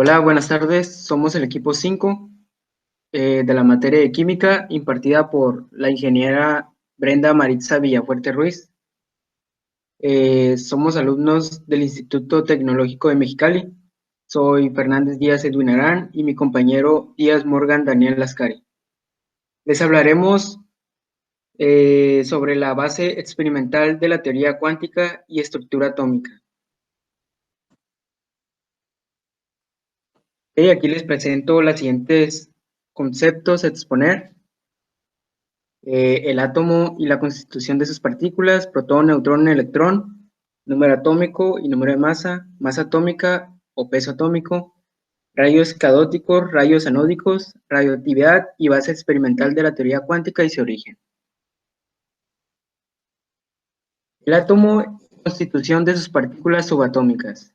Hola, buenas tardes. Somos el equipo 5 de la materia de química impartida por la ingeniera Brenda Maritza Villafuerte Ruiz. Somos alumnos del Instituto Tecnológico de Mexicali. Soy Fernández Díaz Edwinarán y mi compañero Díaz Morgan Daniel Lascari. Les hablaremos sobre la base experimental de la teoría cuántica y estructura atómica. Aquí les presento los siguientes conceptos a exponer. El átomo y la constitución de sus partículas, protón, neutrón, electrón, número atómico y número de masa, masa atómica o peso atómico, rayos catódicos, rayos anódicos, radioactividad y base experimental de la teoría cuántica y su origen. El átomo y constitución de sus partículas subatómicas.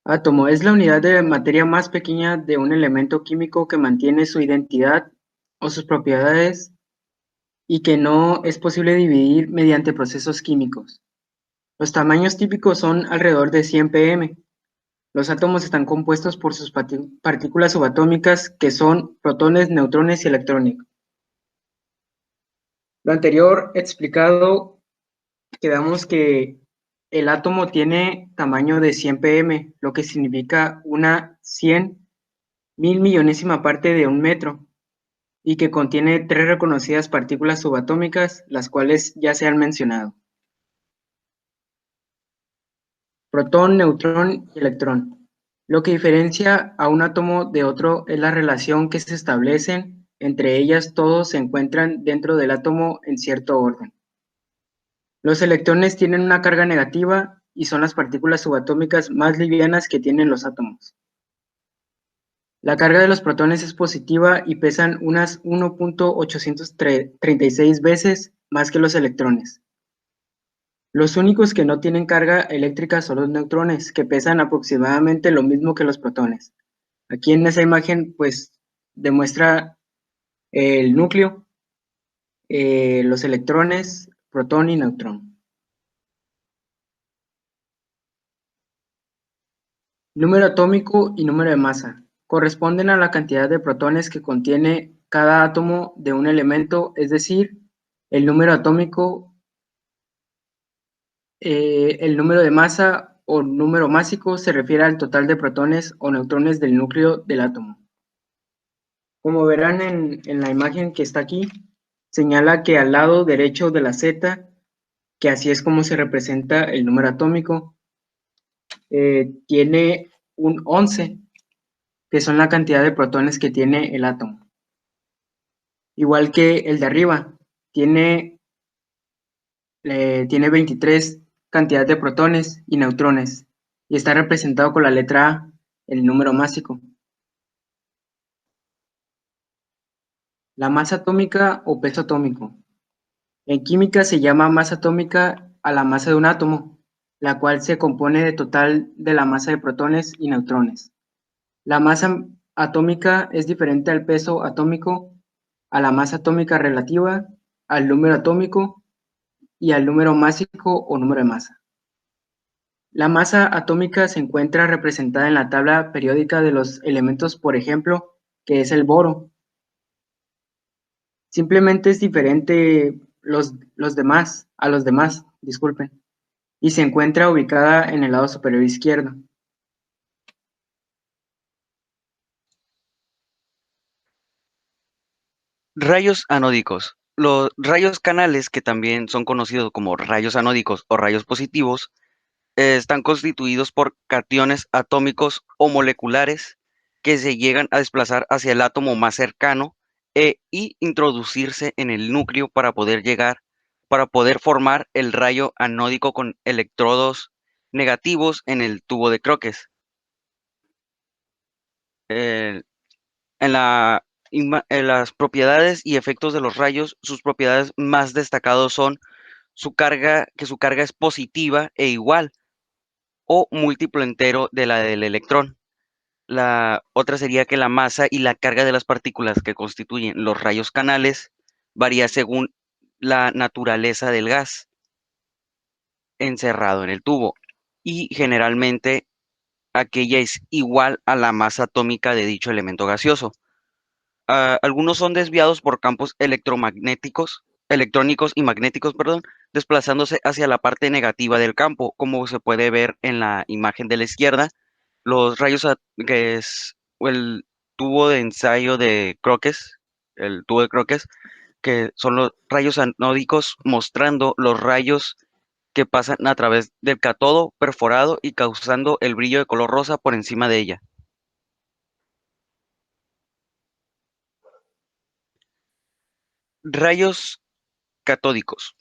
Átomo es la unidad de materia más pequeña de un elemento químico que mantiene su identidad o sus propiedades y que no es posible dividir mediante procesos químicos. Los tamaños típicos son alrededor de 100 pm. Los átomos están compuestos por sus partículas subatómicas que son protones, neutrones y electrónicos. Lo anterior explicado, quedamos que el átomo tiene tamaño de 100 pm, lo que significa una 100.000 millonésima parte de un metro, y que contiene tres reconocidas partículas subatómicas, las cuales ya se han mencionado: protón, neutrón y electrón. Lo que diferencia a un átomo de otro es la relación que se establecen entre ellas. Todos se encuentran dentro del átomo en cierto orden. Los electrones tienen una carga negativa y son las partículas subatómicas más livianas que tienen los átomos. La carga de los protones es positiva y pesan unas 1.836 veces más que los electrones. Los únicos que no tienen carga eléctrica son los neutrones, que pesan aproximadamente lo mismo que los protones. Aquí en esa imagen, pues, demuestra el núcleo, los electrones, protón y neutrón. Número atómico y número de masa. Corresponden a la cantidad de protones que contiene cada átomo de un elemento, es decir, el número atómico, el número de masa o número másico se refiere al total de protones o neutrones del núcleo del átomo. Como verán en la imagen que está aquí, señala que al lado derecho de la Z, que así es como se representa el número atómico, tiene un 11, que son la cantidad de protones que tiene el átomo. Igual que el de arriba, tiene 23 cantidad de protones y neutrones, y está representado con la letra A, el número másico. La masa atómica o peso atómico. En química se llama masa atómica a la masa de un átomo, la cual se compone de total de la masa de protones y neutrones. La masa atómica es diferente al peso atómico, a la masa atómica relativa, al número atómico y al número másico o número de masa. La masa atómica se encuentra representada en la tabla periódica de los elementos, por ejemplo, que es el boro. Simplemente es diferente a los demás, disculpen, y se encuentra ubicada en el lado superior izquierdo. Rayos anódicos. Los rayos canales, que también son conocidos como rayos anódicos o rayos positivos, están constituidos por cationes atómicos o moleculares que se llegan a desplazar hacia el átomo más cercano y introducirse en el núcleo para poder formar el rayo anódico con electrodos negativos en el tubo de Crookes. Eh, en las propiedades y efectos de los rayos, sus propiedades más destacados son su carga es positiva e igual o múltiplo entero de la del electrón. La otra sería que la masa y la carga de las partículas que constituyen los rayos canales varía según la naturaleza del gas encerrado en el tubo y generalmente aquella es igual a la masa atómica de dicho elemento gaseoso. Algunos son desviados por campos electromagnéticos, electrónicos y magnéticos, perdón, desplazándose hacia la parte negativa del campo, como se puede ver en la imagen de la izquierda. Los rayos, que es el tubo de ensayo de Crookes, el tubo de Crookes, que son los rayos anódicos mostrando los rayos que pasan a través del cátodo perforado y causando el brillo de color rosa por encima de ella. Rayos catódicos.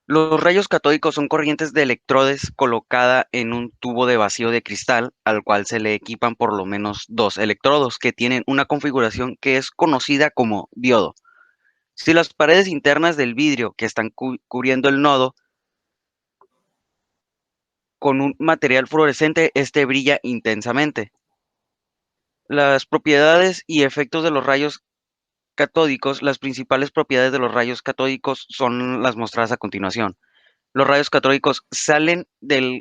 Los rayos catódicos son corrientes de electrodes colocada en un tubo de vacío de cristal al cual se le equipan por lo menos dos electrodos que tienen una configuración que es conocida como diodo. Si las paredes internas del vidrio que están cubriendo el nodo con un material fluorescente, este brilla intensamente. Las propiedades y efectos de los rayos catódicos, las principales propiedades de los rayos catódicos son las mostradas a continuación. Los rayos catódicos salen del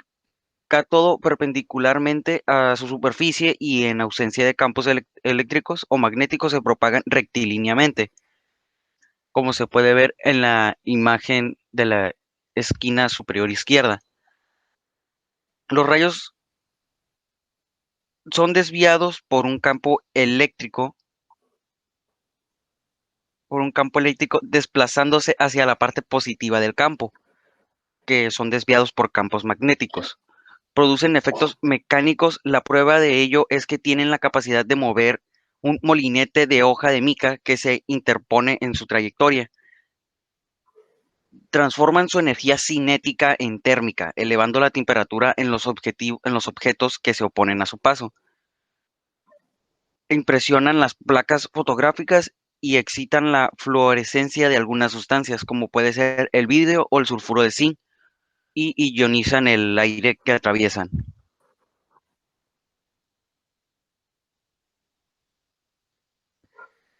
cátodo perpendicularmente a su superficie y en ausencia de campos eléctricos o magnéticos se propagan rectilíneamente, como se puede ver en la imagen de la esquina superior izquierda. Los rayos son desviados por un campo eléctrico desplazándose hacia la parte positiva del campo, que son desviados por campos magnéticos. Producen efectos mecánicos. La prueba de ello es que tienen la capacidad de mover un molinete de hoja de mica que se interpone en su trayectoria. Transforman su energía cinética en térmica, elevando la temperatura en los objetos que se oponen a su paso. Impresionan las placas fotográficas y excitan la fluorescencia de algunas sustancias, como puede ser el vidrio o el sulfuro de zinc, y ionizan el aire que atraviesan.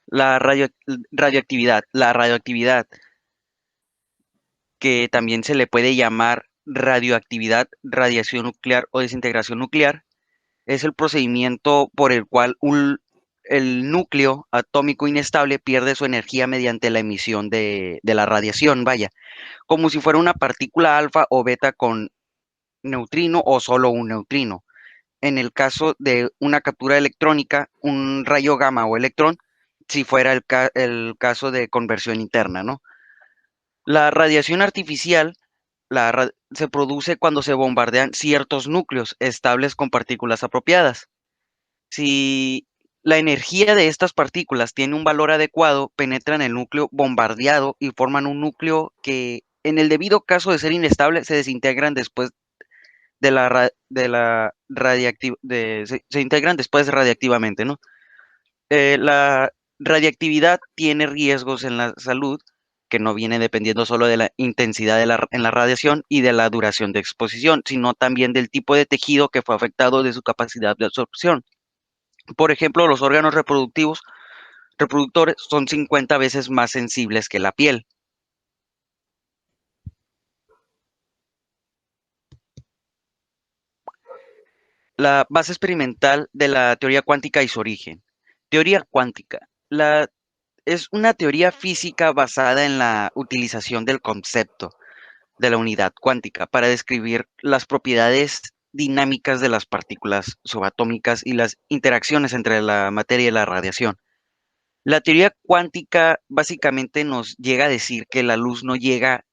La radioactividad. La radioactividad, que también se le puede llamar radioactividad, radiación nuclear o desintegración nuclear, es el procedimiento por el cual el núcleo atómico inestable pierde su energía mediante la emisión de la radiación, vaya, como si fuera una partícula alfa o beta con neutrino o solo un neutrino. En el caso de una captura electrónica, un rayo gamma o electrón, si fuera el caso de conversión interna, ¿no? La radiación artificial se produce cuando se bombardean ciertos núcleos estables con partículas apropiadas. Si la energía de estas partículas tiene un valor adecuado, penetran el núcleo bombardeado y forman un núcleo que, en el debido caso de ser inestable, se desintegran después se integran después radiactivamente, ¿no? La radiactividad tiene riesgos en la salud que no viene dependiendo solo de la intensidad en la radiación y de la duración de exposición, sino también del tipo de tejido que fue afectado de su capacidad de absorción. Por ejemplo, los órganos reproductores son 50 veces más sensibles que la piel. La base experimental de la teoría cuántica y su origen. Teoría cuántica. Es una teoría física basada en la utilización del concepto de la unidad cuántica para describir las propiedades dinámicas de las partículas subatómicas y las interacciones entre la materia y la radiación. La teoría cuántica básicamente nos llega a decir que la luz no llega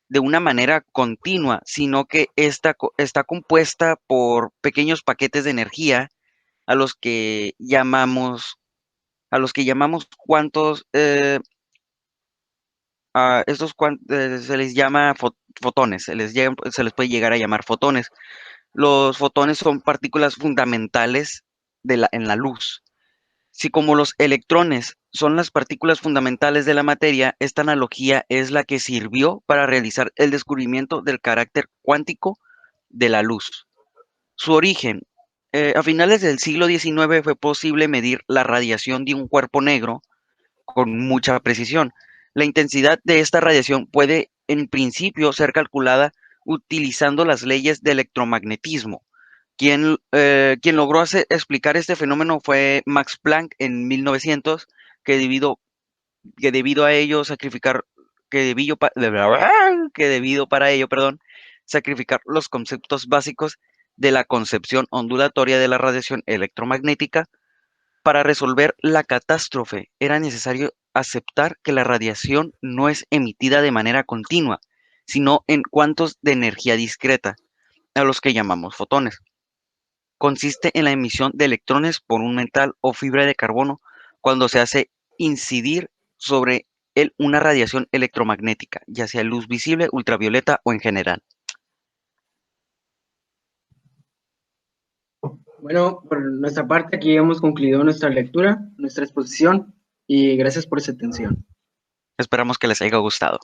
de una manera continua, sino que está compuesta por pequeños paquetes de energía a los que llamamos, cuantos, se les llama fotones, se les puede llegar a llamar fotones. Los fotones son partículas fundamentales en la luz. Si como los electrones son las partículas fundamentales de la materia, esta analogía es la que sirvió para realizar el descubrimiento del carácter cuántico de la luz. Su origen. A finales del siglo XIX fue posible medir la radiación de un cuerpo negro con mucha precisión. La intensidad de esta radiación puede, en principio, ser calculada utilizando las leyes de electromagnetismo. Quien logró explicar este fenómeno fue Max Planck en 1900, que debido a ello sacrificar, que debido para ello, perdón, sacrificar los conceptos básicos de la concepción ondulatoria de la radiación electromagnética. Para resolver la catástrofe era necesario aceptar que la radiación no es emitida de manera continua, sino en cuantos de energía discreta, a los que llamamos fotones. Consiste en la emisión de electrones por un metal o fibra de carbono cuando se hace incidir sobre él una radiación electromagnética, ya sea luz visible, ultravioleta o en general. Bueno, por nuestra parte aquí hemos concluido nuestra lectura, nuestra exposición y gracias por su atención. Esperamos que les haya gustado.